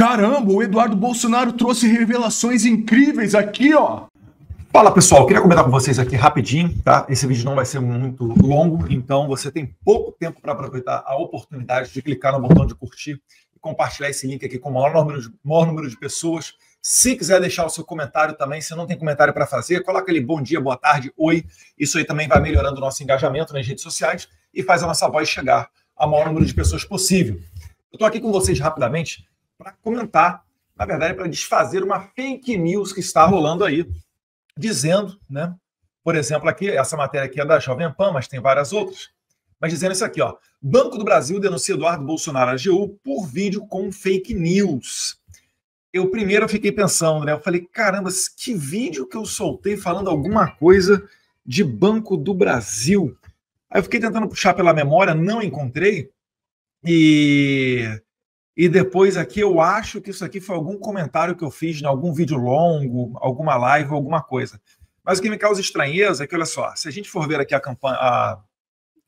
Caramba, o Eduardo Bolsonaro trouxe revelações incríveis aqui, ó. Fala pessoal, queria comentar com vocês aqui rapidinho, tá? Esse vídeo não vai ser muito longo, então você tem pouco tempo para aproveitar a oportunidade de clicar no botão de curtir e compartilhar esse link aqui com o maior número de pessoas. Se quiser deixar o seu comentário também, se não tem comentário para fazer, coloca ali bom dia, boa tarde, oi. Isso aí também vai melhorando o nosso engajamento nas redes sociais e faz a nossa voz chegar ao maior número de pessoas possível. Eu estou aqui com vocês rapidamente para comentar, na verdade, para desfazer uma fake news que está rolando aí, dizendo, né? Por exemplo, aqui, essa matéria aqui é da Jovem Pan, mas tem várias outras. Mas dizendo isso aqui, ó. Banco do Brasil denuncia Eduardo Bolsonaro AGU por vídeo com fake news. Eu primeiro fiquei pensando, né? Eu falei, caramba, que vídeo que eu soltei falando alguma coisa de Banco do Brasil. Aí eu fiquei tentando puxar pela memória, não encontrei. E depois aqui eu acho que isso aqui foi algum comentário que eu fiz em algum vídeo longo, alguma live, alguma coisa. Mas o que me causa estranheza é que, olha só, se a gente for ver aqui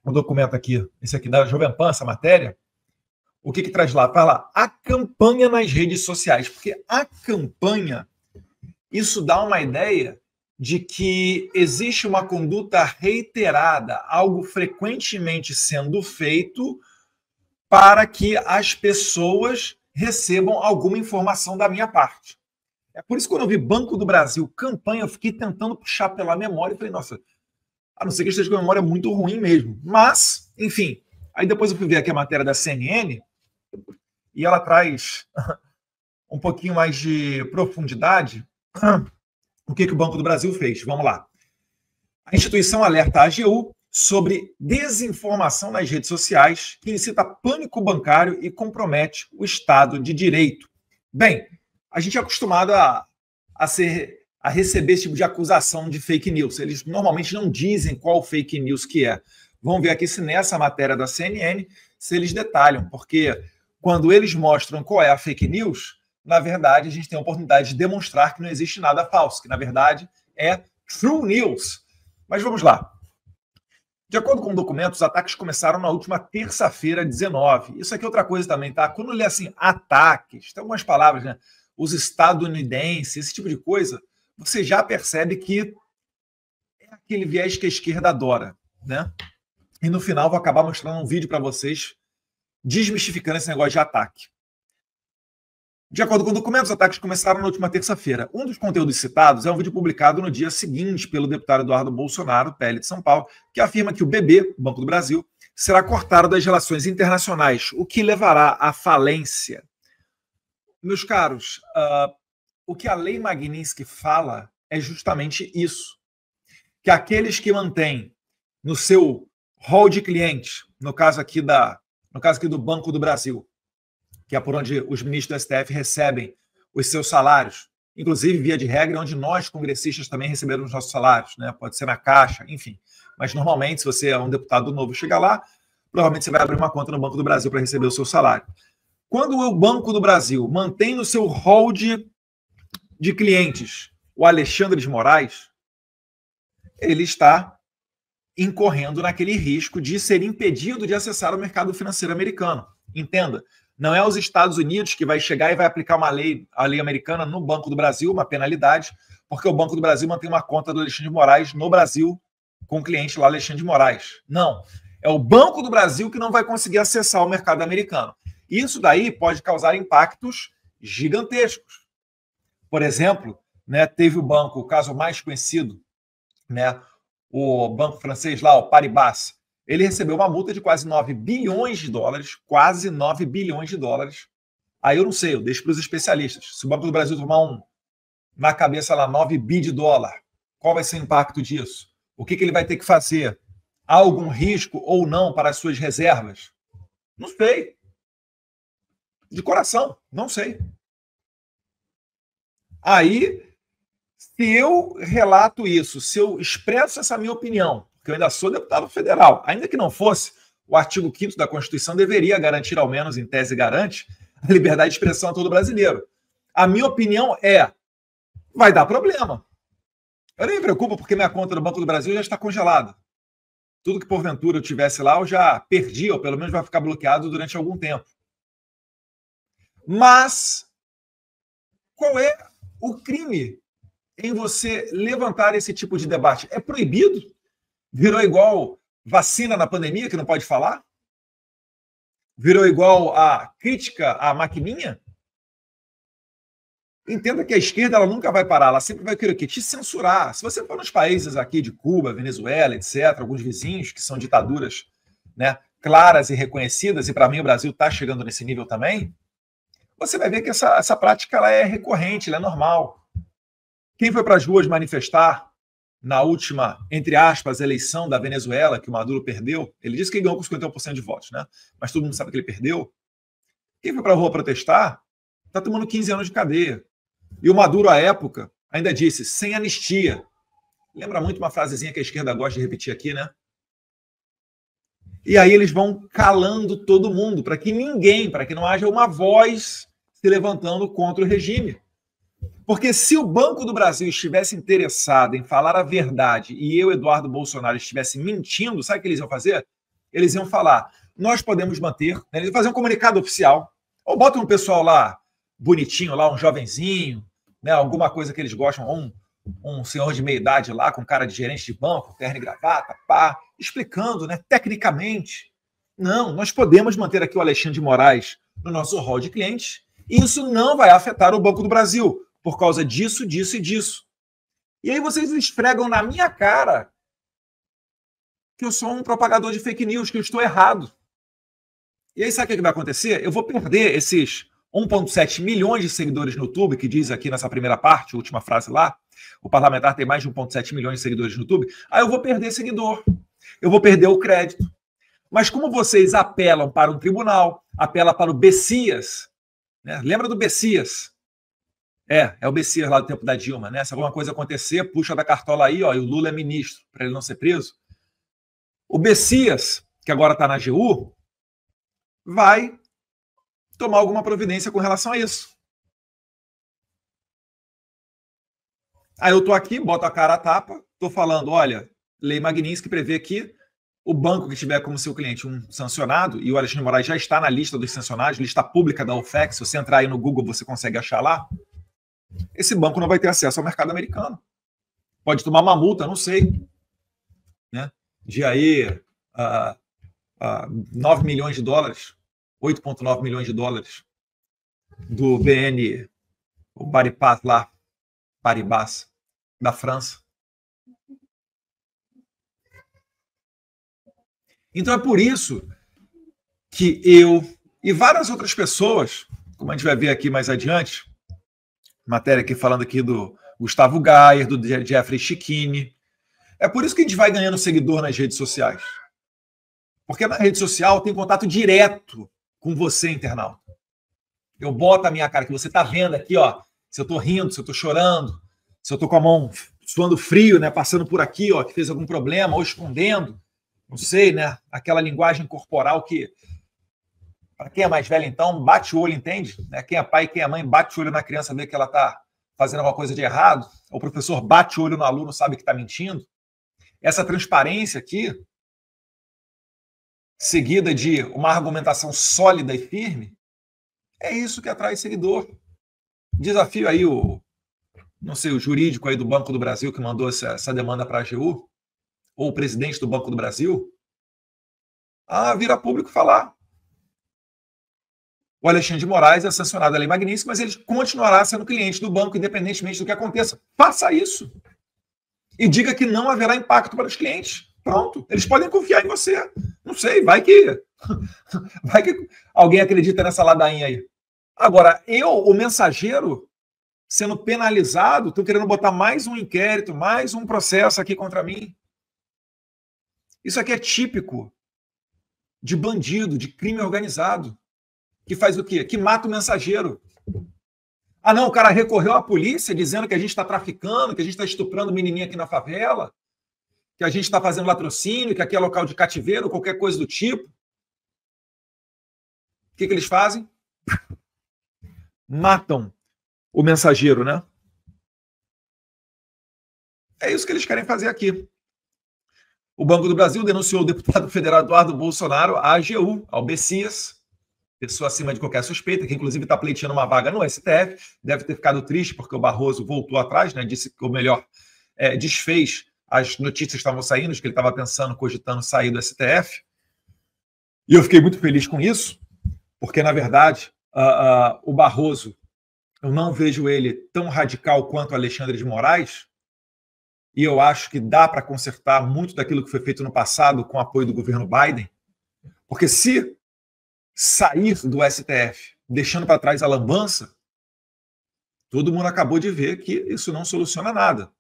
o documento aqui, esse aqui da Jovem Pan, essa matéria, o que traz lá? Fala a campanha nas redes sociais, porque a campanha, isso dá uma ideia de que existe uma conduta reiterada, algo frequentemente sendo feito para que as pessoas recebam alguma informação da minha parte. É por isso que quando eu vi Banco do Brasil, campanha, eu fiquei tentando puxar pela memória e falei, nossa, a não ser que esteja com a memória muito ruim mesmo. Mas, enfim, aí depois eu fui ver aqui a matéria da CNN e ela traz um pouquinho mais de profundidade o que o Banco do Brasil fez. Vamos lá. A instituição alerta a AGU sobre desinformação nas redes sociais que incita pânico bancário e compromete o Estado de Direito. Bem, a gente é acostumado a receber esse tipo de acusação de fake news. Eles normalmente não dizem qual fake news que é. Vamos ver aqui se nessa matéria da CNN, se eles detalham, porque quando eles mostram qual é a fake news, na verdade, a gente tem a oportunidade de demonstrar que não existe nada falso, que na verdade é true news. Mas vamos lá. De acordo com o documento, os ataques começaram na última terça-feira, 19. Isso aqui é outra coisa também, tá? Quando lê assim, ataques, tem algumas palavras, né? Os estadunidenses, esse tipo de coisa, você já percebe que é aquele viés que a esquerda adora, né? E no final vou acabar mostrando um vídeo para vocês desmistificando esse negócio de ataque. De acordo com o documento, os ataques começaram na última terça-feira. Um dos conteúdos citados é um vídeo publicado no dia seguinte pelo deputado Eduardo Bolsonaro, PL de São Paulo, que afirma que o BB, Banco do Brasil, será cortado das relações internacionais, o que levará à falência. Meus caros, o que a Lei Magnitsky fala é justamente isso, que aqueles que mantêm no seu hall de clientes, no caso aqui do Banco do Brasil, que é por onde os ministros do STF recebem os seus salários, inclusive, via de regra, onde nós, congressistas, também recebemos os nossos salários, né? Pode ser na Caixa, enfim. Mas, normalmente, se você é um deputado novo e chega lá, provavelmente você vai abrir uma conta no Banco do Brasil para receber o seu salário. Quando o Banco do Brasil mantém no seu hall de clientes o Alexandre de Moraes, ele está incorrendo naquele risco de ser impedido de acessar o mercado financeiro americano. Entenda. Não é os Estados Unidos que vai chegar e vai aplicar a lei americana no Banco do Brasil, uma penalidade, porque o Banco do Brasil mantém uma conta do Alexandre de Moraes no Brasil com o cliente lá, Alexandre de Moraes. Não. É o Banco do Brasil que não vai conseguir acessar o mercado americano. Isso daí pode causar impactos gigantescos. Por exemplo, né, teve o caso mais conhecido, né, o banco francês lá, o Paribas. Ele recebeu uma multa de quase 9 bilhões de dólares, quase 9 bilhões de dólares. Aí eu não sei, eu deixo para os especialistas. Se o Banco do Brasil tomar na cabeça lá 9 bi de dólar, qual vai ser o impacto disso? O que ele vai ter que fazer? Há algum risco ou não para as suas reservas? Não sei. De coração, não sei. Aí, se eu relato isso, se eu expresso essa minha opinião, que eu ainda sou deputado federal, ainda que não fosse, o artigo 5º da Constituição deveria garantir, ao menos em tese garante, a liberdade de expressão a todo brasileiro. A minha opinião vai dar problema. Eu nem me preocupo porque minha conta no Banco do Brasil já está congelada. Tudo que porventura eu tivesse lá, eu já perdi, ou pelo menos vai ficar bloqueado durante algum tempo. Mas Qual é o crime em você levantar esse tipo de debate? É proibido? Virou igual vacina na pandemia, que não pode falar? Virou igual a crítica à maquininha? Entenda que a esquerda ela nunca vai parar, ela sempre vai querer o quê? Te censurar. Se você for nos países aqui de Cuba, Venezuela, etc., alguns vizinhos que são ditaduras, né, claras e reconhecidas, e para mim o Brasil está chegando nesse nível também, você vai ver que essa prática ela é recorrente, ela é normal. Quem foi para as ruas manifestar na última, entre aspas, eleição da Venezuela, que o Maduro perdeu, ele disse que ganhou com 51% de votos, né? Mas todo mundo sabe que ele perdeu. Quem foi para a rua protestar está tomando 15 anos de cadeia. E o Maduro, à época, ainda disse, sem anistia. Lembra muito uma frasezinha que a esquerda gosta de repetir aqui, né? E aí eles vão calando todo mundo, para que ninguém, para que não haja uma voz se levantando contra o regime. Porque se o Banco do Brasil estivesse interessado em falar a verdade e eu, Eduardo Bolsonaro, estivesse mentindo, sabe o que eles iam fazer? Eles iam falar, nós podemos manter, né? Eles iam fazer um comunicado oficial, ou botam um pessoal lá, bonitinho lá, um jovenzinho, né, alguma coisa que eles gostam, um senhor de meia idade lá, com cara de gerente de banco, terno e gravata, pá, explicando, né, tecnicamente. Não, nós podemos manter aqui o Alexandre de Moraes no nosso hall de clientes, e isso não vai afetar o Banco do Brasil, por causa disso, disso e disso. E aí vocês esfregam na minha cara que eu sou um propagador de fake news, que eu estou errado. E aí sabe o que vai acontecer? Eu vou perder esses 1,7 milhões de seguidores no YouTube, que diz aqui nessa primeira parte, última frase lá, o parlamentar tem mais de 1,7 milhões de seguidores no YouTube, aí eu vou perder seguidor, eu vou perder o crédito. Mas como vocês apelam para um tribunal, apelam para o Bessias, né? Lembra do Bessias? É o Bessias lá do tempo da Dilma, né? Se alguma coisa acontecer, puxa da cartola aí, ó, e o Lula é ministro, para ele não ser preso. O Bessias, que agora está na AGU, vai tomar alguma providência com relação a isso. Aí eu estou aqui, boto a cara a tapa, estou falando, olha, Lei Magnitsky prevê que o banco que tiver como seu cliente um sancionado, e o Alexandre de Moraes já está na lista dos sancionados, lista pública da OFAC, se você entrar aí no Google você consegue achar lá, esse banco não vai ter acesso ao mercado americano. Pode tomar uma multa, não sei, né? De aí 9 milhões de dólares, 8,9 milhões de dólares do BN, o Paribas lá, Paribas, da França. Então é por isso que eu e várias outras pessoas, como a gente vai ver aqui mais adiante, matéria aqui falando aqui do Gustavo Gayer, do Jeffrey Schickini, é por isso que a gente vai ganhando seguidor nas redes sociais. Porque na rede social tem contato direto com você, internauta. Eu boto a minha cara, que você está vendo aqui, ó, se eu estou rindo, se eu estou chorando, se eu estou com a mão suando frio, né, passando por aqui, ó, que fez algum problema, ou escondendo, não sei, né, aquela linguagem corporal que, para quem é mais velho, então, bate o olho, entende? Né? Quem é pai e quem é mãe bate o olho na criança, vê que ela está fazendo alguma coisa de errado, o professor bate o olho no aluno, sabe que está mentindo. Essa transparência aqui, seguida de uma argumentação sólida e firme, é isso que atrai seguidor. Desafio aí o jurídico aí do Banco do Brasil que mandou essa demanda para a AGU, ou o presidente do Banco do Brasil, a vir a público falar. O Alexandre de Moraes é sancionado a Lei Magnitsky, mas ele continuará sendo cliente do banco, independentemente do que aconteça. Faça isso. E diga que não haverá impacto para os clientes. Pronto. Eles podem confiar em você. Não sei, vai que alguém acredita nessa ladainha aí. Agora, o mensageiro, sendo penalizado, estou querendo botar mais um inquérito, mais um processo aqui contra mim. Isso aqui é típico de bandido, de crime organizado. Que faz o quê? Que mata o mensageiro. Ah, não, o cara recorreu à polícia dizendo que a gente está traficando, que a gente está estuprando menininha aqui na favela, que a gente está fazendo latrocínio, que aqui é local de cativeiro, qualquer coisa do tipo. O que eles fazem? Matam o mensageiro, né? É isso que eles querem fazer aqui. O Banco do Brasil denunciou o deputado federal Eduardo Bolsonaro à AGU, ao Bessias, pessoa acima de qualquer suspeita, que inclusive está pleiteando uma vaga no STF, deve ter ficado triste porque o Barroso voltou atrás, né, disse que, ou melhor, desfez as notícias que estavam saindo, de que ele estava pensando, cogitando sair do STF. E eu fiquei muito feliz com isso, porque, na verdade, o Barroso, eu não vejo ele tão radical quanto o Alexandre de Moraes, e eu acho que dá para consertar muito daquilo que foi feito no passado com o apoio do governo Biden, porque se sair do STF, deixando para trás a lambança, todo mundo acabou de ver que isso não soluciona nada.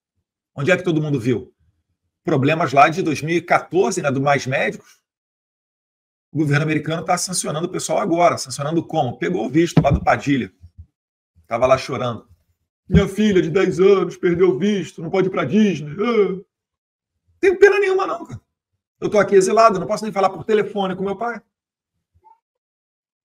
Onde é que todo mundo viu? Problemas lá de 2014, né, do Mais Médicos. O governo americano está sancionando o pessoal agora. Sancionando como? Pegou o visto lá do Padilha. Estava lá chorando. Minha filha de 10 anos perdeu o visto, não pode ir para Disney. Não tenho pena nenhuma, não, cara. Eu estou aqui exilado, não posso nem falar por telefone com meu pai.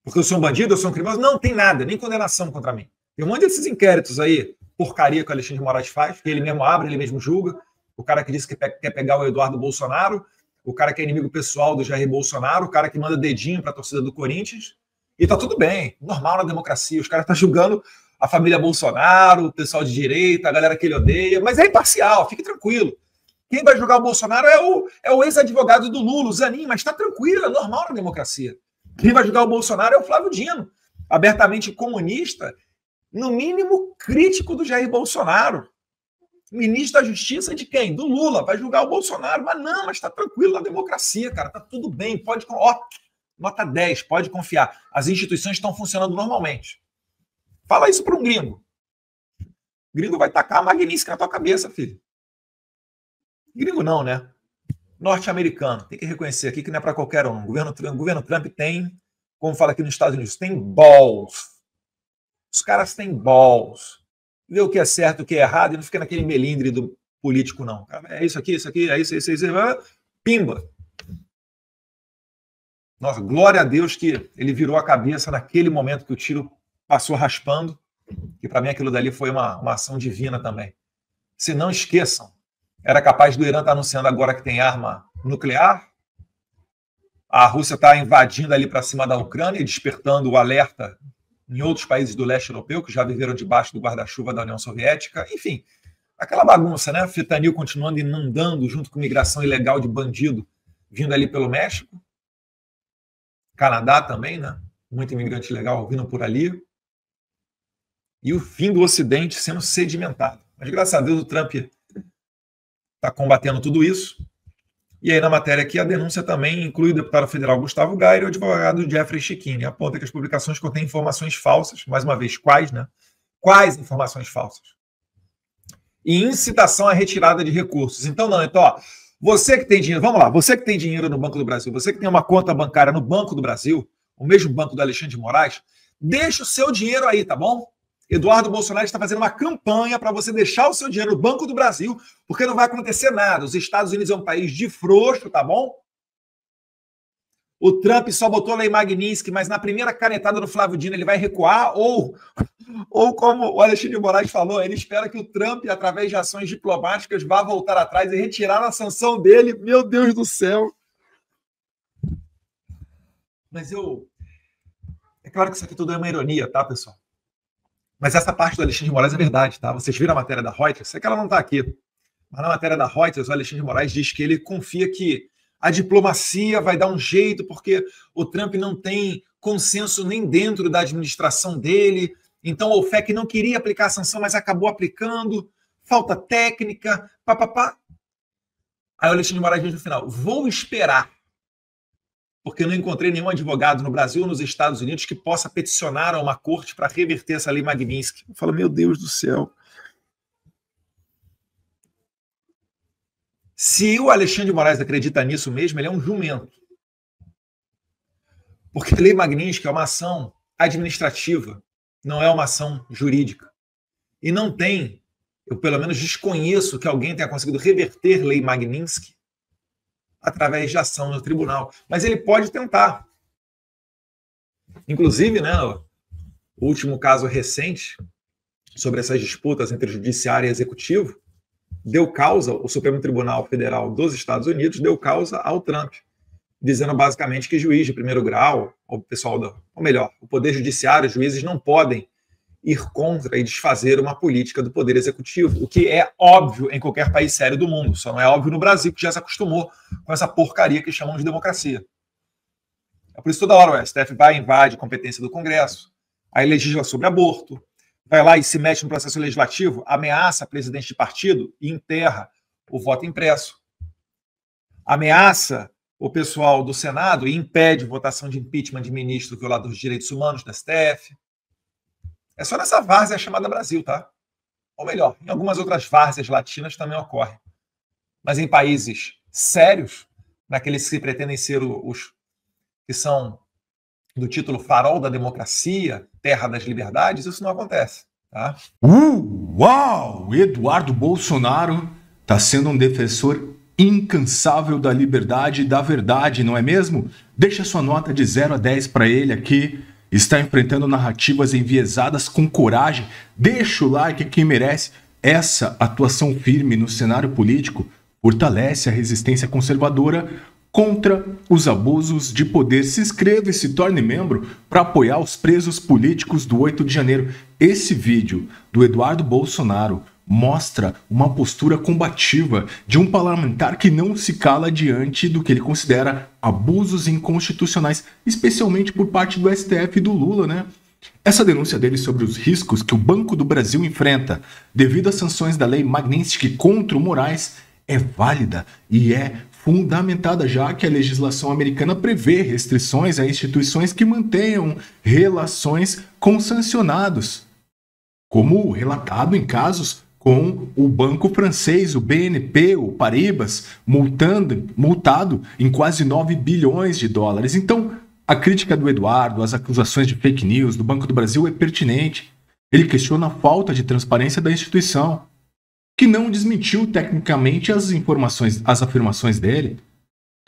Porque eu sou um bandido, eu sou um criminoso. Não tem nada, nem condenação contra mim. Tem um monte desses inquéritos aí, porcaria que o Alexandre de Moraes faz, que ele mesmo abre, ele mesmo julga. O cara que disse que quer pegar o Eduardo Bolsonaro, o cara que é inimigo pessoal do Jair Bolsonaro, o cara que manda dedinho para a torcida do Corinthians. E tá tudo bem, normal na democracia. Os caras estão julgando a família Bolsonaro, o pessoal de direita, a galera que ele odeia, mas é imparcial, fique tranquilo. Quem vai julgar o Bolsonaro é o ex-advogado do Lula, o Zanin, mas está tranquilo, é normal na democracia. Quem vai julgar o Bolsonaro é o Flávio Dino, abertamente comunista, no mínimo crítico do Jair Bolsonaro. Ministro da Justiça de quem? Do Lula, vai julgar o Bolsonaro. Mas está tranquilo na democracia, cara, tá tudo bem, pode... nota 10, pode confiar. As instituições estão funcionando normalmente. Fala isso para um gringo. O gringo vai tacar a Magnitsky na tua cabeça, filho. Gringo não, né? Norte-americano. Tem que reconhecer aqui que não é para qualquer um. O governo Trump tem, como fala aqui nos Estados Unidos, tem balls. Os caras têm balls. Vê o que é certo, o que é errado, e não fica naquele melindre do político, não. É isso aqui, é isso, pimba. Nossa, glória a Deus que ele virou a cabeça naquele momento que o tiro passou raspando, que para mim aquilo dali foi uma ação divina também. Se não esqueçam, era capaz do Irã estar anunciando agora que tem arma nuclear, a Rússia está invadindo ali para cima da Ucrânia e despertando o alerta em outros países do leste europeu, que já viveram debaixo do guarda-chuva da União Soviética. Enfim, aquela bagunça, né? Fentanil continuando inundando junto com migração ilegal de bandido vindo ali pelo México. Canadá também, né? Muito imigrante ilegal vindo por ali. E o fim do Ocidente sendo sedimentado. Mas, graças a Deus, o Trump está combatendo tudo isso. E aí, na matéria aqui, a denúncia também inclui o deputado federal Gustavo Gayer e o advogado Jeffrey Schickini. Aponta que as publicações contêm informações falsas. Mais uma vez, quais, né? Quais informações falsas? E incitação à retirada de recursos. Então, você que tem dinheiro, vamos lá, você que tem dinheiro no Banco do Brasil, você que tem uma conta bancária no Banco do Brasil, o mesmo banco do Alexandre de Moraes, deixa o seu dinheiro aí, tá bom? Eduardo Bolsonaro está fazendo uma campanha para você deixar o seu dinheiro no Banco do Brasil, porque não vai acontecer nada. Os Estados Unidos é um país de frouxo, tá bom? O Trump só botou lei Magnitsky, mas na primeira canetada do Flávio Dino ele vai recuar, ou como o Alexandre de Moraes falou, ele espera que o Trump, através de ações diplomáticas, vá voltar atrás e retirar a sanção dele. Meu Deus do céu! Mas é claro que isso aqui tudo é uma ironia, tá, pessoal? Mas essa parte do Alexandre de Moraes é verdade, tá? Vocês viram a matéria da Reuters? Sei que ela não está aqui. Mas na matéria da Reuters, o Alexandre de Moraes diz que ele confia que a diplomacia vai dar um jeito, porque o Trump não tem consenso nem dentro da administração dele. Então, o OFAC não queria aplicar a sanção, mas acabou aplicando. Falta técnica, papapá. Aí o Alexandre de Moraes diz no final, vou esperar, porque eu não encontrei nenhum advogado no Brasil ou nos Estados Unidos que possa peticionar a uma corte para reverter essa lei Magnitsky. Eu falo, meu Deus do céu. Se o Alexandre de Moraes acredita nisso mesmo, ele é um jumento. Porque a lei Magnitsky é uma ação administrativa, não é uma ação jurídica. E não tem, eu pelo menos desconheço que alguém tenha conseguido reverter lei Magnitsky através de ação no tribunal. Mas ele pode tentar. Inclusive, né, o último caso recente sobre essas disputas entre judiciário e executivo deu causa, o Supremo Tribunal Federal dos Estados Unidos deu causa ao Trump. dizendo basicamente que juiz de primeiro grau, ou melhor, o Poder Judiciário, os juízes não podem ir contra e desfazer uma política do Poder Executivo, o que é óbvio em qualquer país sério do mundo, só não é óbvio no Brasil, que já se acostumou com essa porcaria que chamam de democracia. É por isso toda hora o STF vai, invade a competência do Congresso, aí legisla sobre aborto, vai lá e se mete no processo legislativo, ameaça presidente de partido e enterra o voto impresso. Ameaça o pessoal do Senado e impede votação de impeachment de ministro violador dos direitos humanos da STF. É só nessa várzea chamada Brasil, tá? Ou melhor, em algumas outras várzeas latinas também ocorre. Mas em países sérios, naqueles que se pretendem ser os que são do título farol da democracia, terra das liberdades, isso não acontece, tá? Uau! Eduardo Bolsonaro está sendo um defensor incansável da liberdade e da verdade, não é mesmo? Deixa sua nota de 0 a 10 para ele aqui. Está enfrentando narrativas enviesadas com coragem. Deixa o like que merece. Essa atuação firme no cenário político fortalece a resistência conservadora contra os abusos de poder. Se inscreva e se torne membro para apoiar os presos políticos do 8 de janeiro. Esse vídeo do Eduardo Bolsonaro mostra uma postura combativa de um parlamentar que não se cala diante do que ele considera abusos inconstitucionais, especialmente por parte do STF e do Lula, né? Essa denúncia dele sobre os riscos que o Banco do Brasil enfrenta devido às sanções da lei Magnitsky contra o Moraes é válida e é fundamentada, já que a legislação americana prevê restrições a instituições que mantenham relações com sancionados, como relatado em casos com o banco francês, o BNP, o Paribas, multado em quase 9 bilhões de dólares. Então, a crítica do Eduardo, as acusações de fake news do Banco do Brasil é pertinente. Ele questiona a falta de transparência da instituição, que não desmentiu tecnicamente as afirmações dele.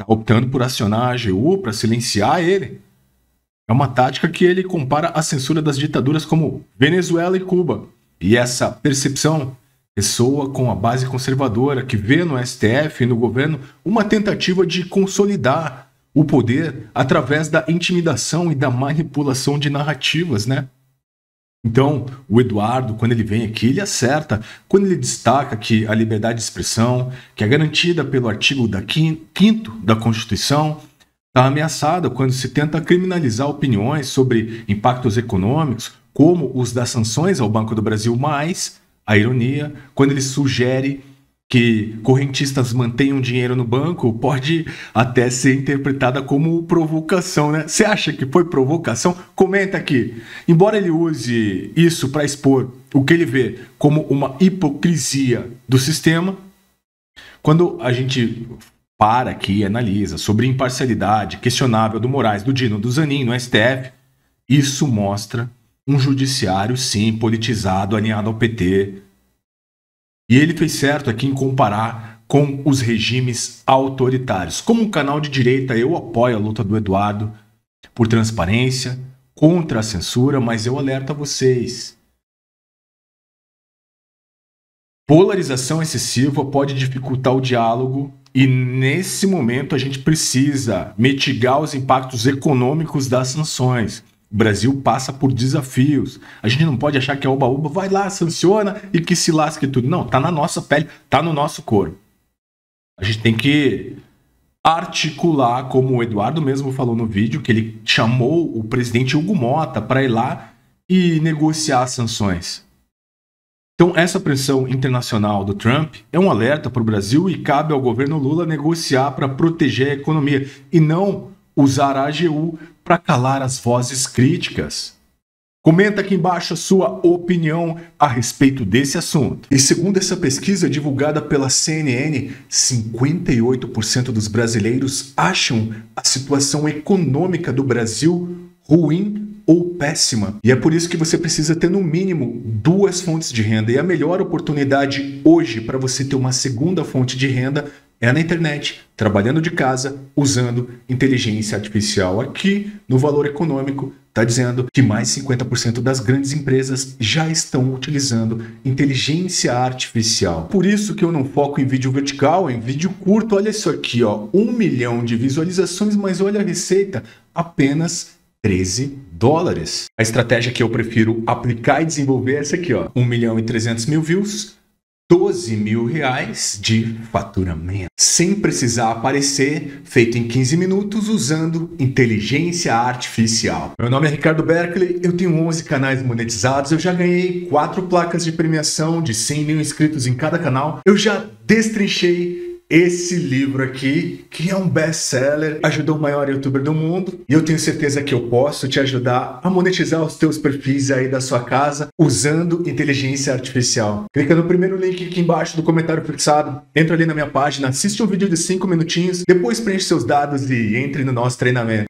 Está optando por acionar a AGU para silenciar ele. É uma tática que ele compara à censura das ditaduras como Venezuela e Cuba. E essa percepção ressoa com a base conservadora que vê no STF e no governo uma tentativa de consolidar o poder através da intimidação e da manipulação de narrativas, né? Então, o Eduardo, quando ele vem aqui, ele acerta, quando ele destaca que a liberdade de expressão, que é garantida pelo artigo 5º da Constituição, está ameaçada quando se tenta criminalizar opiniões sobre impactos econômicos, como os das sanções ao Banco do Brasil, mas a ironia, quando ele sugere que correntistas mantenham dinheiro no banco, pode até ser interpretada como provocação, né? Você acha que foi provocação? Comenta aqui. Embora ele use isso para expor o que ele vê como uma hipocrisia do sistema, quando a gente para aqui e analisa sobre imparcialidade questionável do Moraes, do Dino, do Zanin no STF, isso mostra um judiciário, sim, politizado, alinhado ao PT. E ele fez certo aqui em comparar com os regimes autoritários. Como um canal de direita, eu apoio a luta do Eduardo por transparência, contra a censura, mas eu alerto a vocês. Polarização excessiva pode dificultar o diálogo e, nesse momento, a gente precisa mitigar os impactos econômicos das sanções. O Brasil passa por desafios. A gente não pode achar que é oba-oba, vai lá, sanciona e que se lasque tudo. Não, tá na nossa pele, tá no nosso corpo. A gente tem que articular, como o Eduardo mesmo falou no vídeo, que ele chamou o presidente Hugo Mota para ir lá e negociar as sanções. Então, essa pressão internacional do Trump é um alerta para o Brasil e cabe ao governo Lula negociar para proteger a economia e não usar a AGU para calar as vozes críticas. Comenta aqui embaixo a sua opinião a respeito desse assunto. E segundo essa pesquisa divulgada pela CNN, 58% dos brasileiros acham a situação econômica do Brasil ruim ou péssima. E é por isso que você precisa ter no mínimo 2 fontes de renda. E a melhor oportunidade hoje para você ter uma segunda fonte de renda é na internet, trabalhando de casa, usando inteligência artificial. Aqui no Valor Econômico está dizendo que mais 50% das grandes empresas já estão utilizando inteligência artificial. Por isso que eu não foco em vídeo vertical, em vídeo curto. Olha isso aqui, ó, 1 milhão de visualizações, mas olha a receita, apenas $13. A estratégia que eu prefiro aplicar e desenvolver é essa aqui, ó, 1.300.000 views, R$12.000 de faturamento, sem precisar aparecer, feito em 15 minutos usando inteligência artificial. Meu nome é Ricardo Berkeley, eu tenho 11 canais monetizados, eu já ganhei 4 placas de premiação de 100 mil inscritos em cada canal, eu já destrinchei esse livro aqui, que é um best-seller, ajudou o maior youtuber do mundo, e eu tenho certeza que eu posso te ajudar a monetizar os teus perfis aí da sua casa usando inteligência artificial. Clica no primeiro link aqui embaixo do comentário fixado, entra ali na minha página, assiste um vídeo de 5 minutinhos, depois preenche seus dados e entre no nosso treinamento.